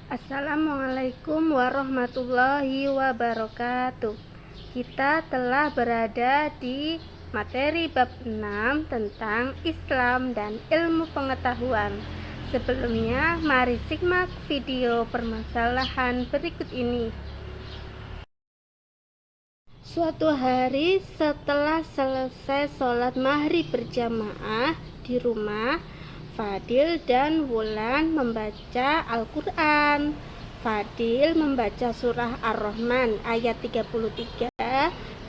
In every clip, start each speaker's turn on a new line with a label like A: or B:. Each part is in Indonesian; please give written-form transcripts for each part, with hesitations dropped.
A: Assalamualaikum warahmatullahi wabarakatuh. Kita telah berada di materi bab 6 tentang Islam dan ilmu pengetahuan. Sebelumnya, mari simak video permasalahan berikut ini. Suatu hari setelah selesai sholat maghrib berjamaah di rumah, Fadil dan Wulan membaca Al-Quran. Fadil membaca surah Ar-Rahman ayat 33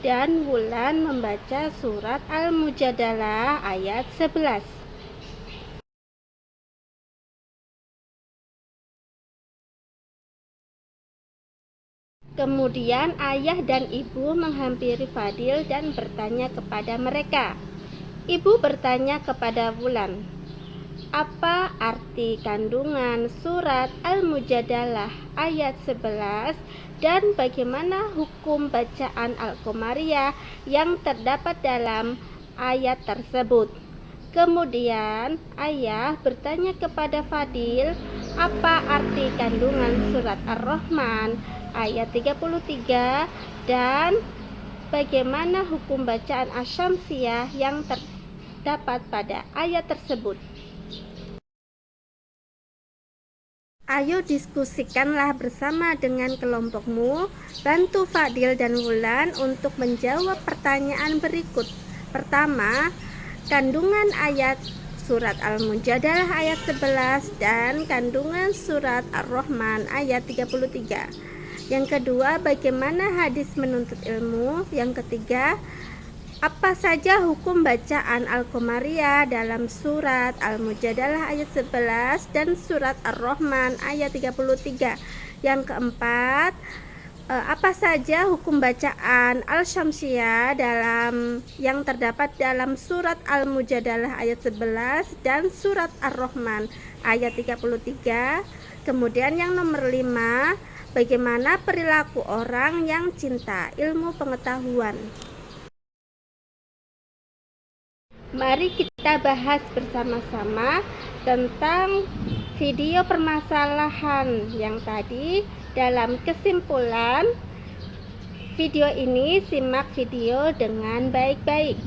A: dan Wulan membaca surat Al-Mujadalah ayat 11. Kemudian ayah dan ibu menghampiri Fadil dan bertanya kepada mereka. Ibu bertanya kepada Wulan, apa arti kandungan surat Al-Mujadalah ayat 11 dan bagaimana hukum bacaan Al-Qamariyah yang terdapat dalam ayat tersebut? Kemudian ayah bertanya kepada Fadil, apa arti kandungan surat Ar-Rahman ayat 33 dan bagaimana hukum bacaan Asy-Syamsiyah yang terdapat pada ayat tersebut? Ayo diskusikanlah bersama dengan kelompokmu. Bantu Fadil dan Wulan untuk menjawab pertanyaan berikut. Pertama, kandungan ayat surat Al-Mujadalah ayat 11 dan kandungan surat Ar-Rahman ayat 33. Yang kedua, bagaimana hadis menuntut ilmu? Yang ketiga, apa saja hukum bacaan Al-Qamariyah dalam surat Al-Mujadalah ayat 11 dan surat Ar-Rahman ayat 33? Yang keempat, apa saja hukum bacaan Asy-Syamsiyah yang terdapat dalam surat Al-Mujadalah ayat 11 dan surat Ar-Rahman ayat 33? Kemudian yang nomor 5, bagaimana perilaku orang yang cinta ilmu pengetahuan? Mari kita bahas bersama-sama tentang video permasalahan yang tadi. Dalam kesimpulan video ini, simak video dengan baik-baik.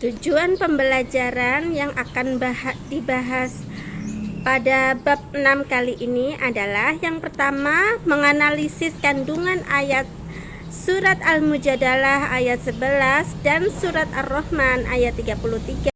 A: Tujuan pembelajaran yang akan dibahas pada bab 6 kali ini adalah yang pertama, menganalisis kandungan ayat surat Al-Mujadalah ayat 11 dan surat Ar-Rahman ayat 33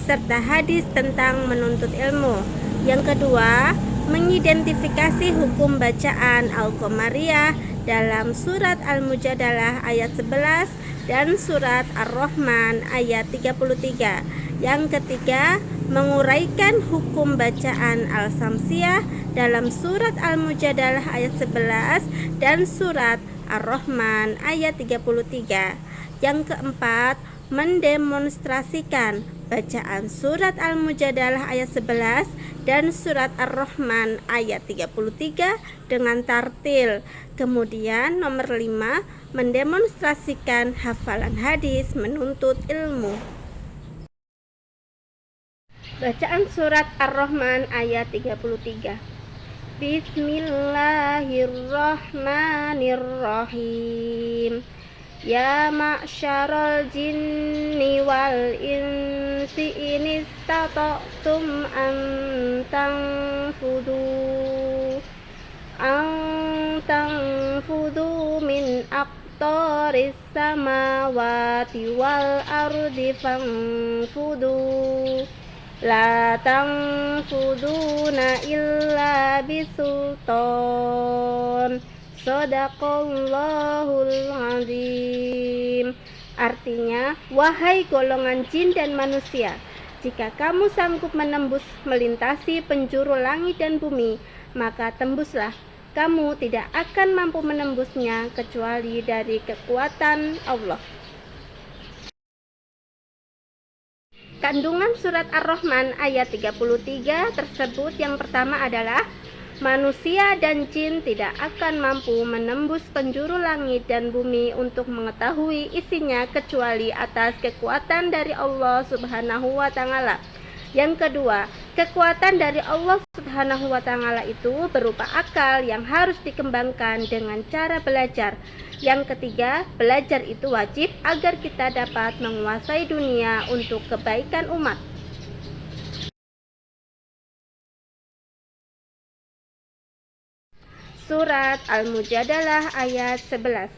A: serta hadis tentang menuntut ilmu. Yang kedua, mengidentifikasi hukum bacaan Al-Qamariyah dalam surat Al-Mujadalah ayat 11 dan surat Ar-Rahman ayat 33. Yang ketiga, menguraikan hukum bacaan Al-Syamsiyah dalam surat Al-Mujadalah ayat 11 dan surat Ar-Rahman ayat 33. Yang keempat, mendemonstrasikan bacaan surat Al-Mujadalah ayat 11 dan surat Ar-Rahman ayat 33 dengan tartil. Kemudian nomor 5, mendemonstrasikan hafalan hadis menuntut ilmu. Bacaan surat Ar-Rahman ayat 33. Bismillahirrahmanirrahim. Ya ma'syaral jinni wal insi in istata'tum an tanfudu min aqtaris samawati wal ardi fanfudu la tanfuduna illa bisultan. Shadaqallahul azim. Artinya, wahai golongan jin dan manusia, jika kamu sanggup melintasi penjuru langit dan bumi, maka tembuslah. Kamu tidak akan mampu menembusnya kecuali dari kekuatan Allah. Kandungan surat Ar-Rahman ayat 33 tersebut yang pertama adalah manusia dan jin tidak akan mampu menembus penjuru langit dan bumi untuk mengetahui isinya kecuali atas kekuatan dari Allah Subhanahu wa Ta'ala. Yang kedua, Kekuatan dari Allah Subhanahu wa Ta'ala itu berupa akal yang harus dikembangkan dengan cara belajar. Yang ketiga, belajar itu wajib agar kita dapat menguasai dunia untuk kebaikan umat. Surat Al-Mujadalah ayat 11.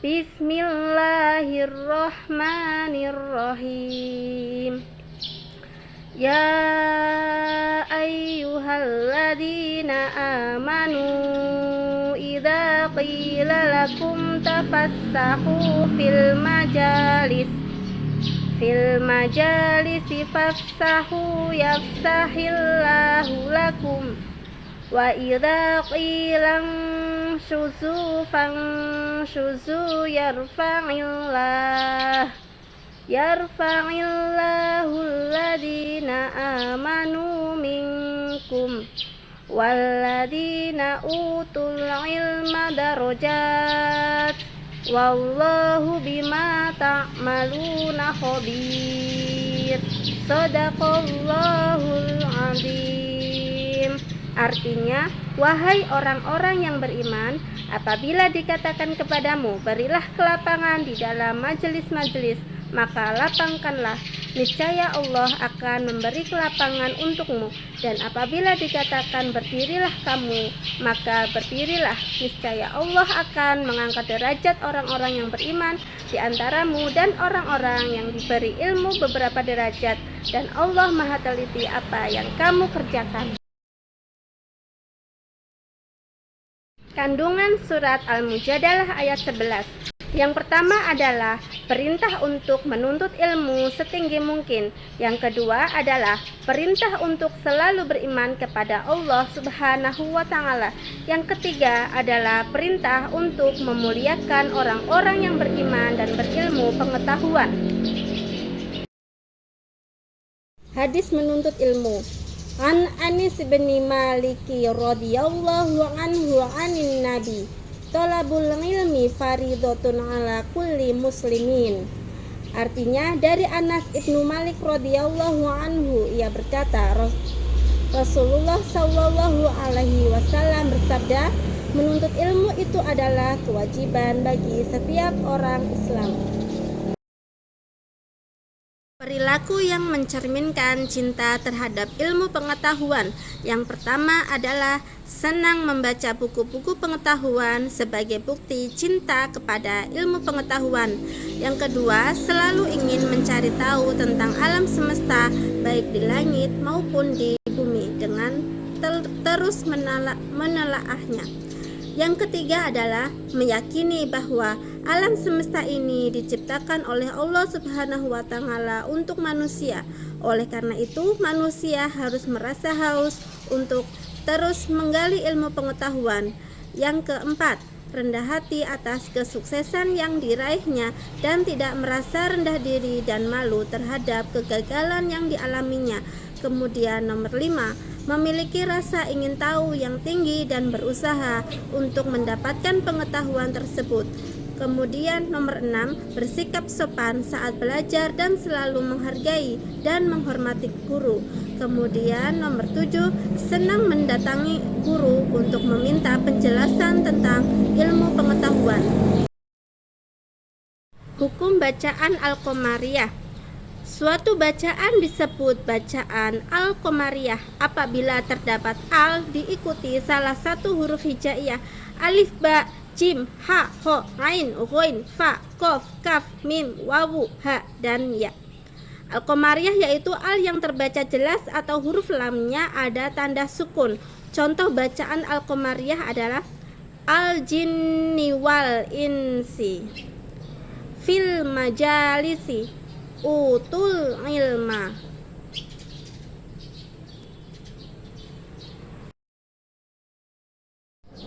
A: Bismillahirrahmanirrahim. Ya ayyuhalladzina amanu idza qila lakum tafassahu fil majalisi fafsahu yafsahillahu lakum wa idza qila shuzu fanshuzu yarfa'illahu alladhina amanu minkum walladhina utul ilma darajat wallahu bima ta'maluna khabir. Shadaqallahul azim. Artinya, wahai orang-orang yang beriman, apabila dikatakan kepadamu, berilah kelapangan di dalam majelis-majelis, maka lapangkanlah, niscaya Allah akan memberi kelapangan untukmu. Dan apabila dikatakan berdirilah kamu, maka berdirilah, niscaya Allah akan mengangkat derajat orang-orang yang beriman di antaramu dan orang-orang yang diberi ilmu beberapa derajat, dan Allah Maha teliti apa yang kamu kerjakan. Kandungan surat Al-Mujadalah ayat 11. Yang pertama adalah perintah untuk menuntut ilmu setinggi mungkin. Yang kedua adalah perintah untuk selalu beriman kepada Allah Subhanahu wa Ta'ala. Yang ketiga adalah perintah untuk memuliakan orang-orang yang beriman dan berilmu pengetahuan. Hadis menuntut ilmu. An Anis bin Maliki radhiyallahu anhu anin Nabi, talabul ilmi faridatun ala kulli muslimin. Artinya, dari Anas ibnu Malik radhiyallahu anhu, ia berkata, Rasulullah sallallahu alaihi wasallam bersabda, menuntut ilmu itu adalah kewajiban bagi setiap orang Islam. Perilaku yang mencerminkan cinta terhadap ilmu pengetahuan. Yang pertama adalah senang membaca buku-buku pengetahuan sebagai bukti cinta kepada ilmu pengetahuan. Yang kedua, selalu ingin mencari tahu tentang alam semesta, baik di langit maupun di bumi, dengan terus menelaahnya. Yang ketiga adalah meyakini bahwa alam semesta ini diciptakan oleh Allah Subhanahu wa Ta'ala untuk manusia. Oleh karena itu, manusia harus merasa haus untuk terus menggali ilmu pengetahuan. Yang keempat, rendah hati atas kesuksesan yang diraihnya dan tidak merasa rendah diri dan malu terhadap kegagalan yang dialaminya. Kemudian nomor 5, memiliki rasa ingin tahu yang tinggi dan berusaha untuk mendapatkan pengetahuan tersebut. Kemudian nomor 6, bersikap sopan saat belajar dan selalu menghargai dan menghormati guru. Kemudian nomor 7, senang mendatangi guru untuk meminta penjelasan tentang ilmu pengetahuan. Hukum bacaan Al-Qamariyah. Suatu bacaan disebut bacaan Al-Qamariyah apabila terdapat al diikuti salah satu huruf hijaiyah, alif, ba, jim, ha, ho, ain, ghain, fa, qaf, kaf, mim, wawu, ha, dan ya. Al-Qamariyah yaitu al yang terbaca jelas atau huruf lamnya ada tanda sukun. Contoh bacaan Al-Qamariyah adalah al-jinni wal insi, fil majalisi, utul ilma.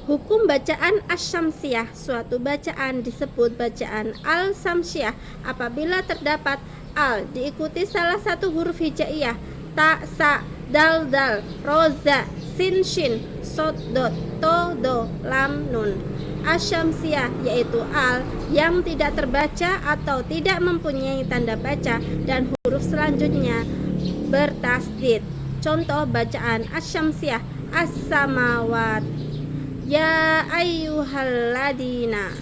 A: Hukum bacaan asy-syamsiyah. Suatu bacaan disebut bacaan al-syamsiyah apabila terdapat al diikuti salah satu huruf hijaiyah, ta, sa, dal, dal, ro, za, sin, shin, sod, dot, to, do, lam, nun. Asy-syamsiyah yaitu al yang tidak terbaca atau tidak mempunyai tanda baca dan huruf selanjutnya bertasdid. Contoh bacaan Asy-Syamsiyah, as-samawat. Ya ayyuhalladzina.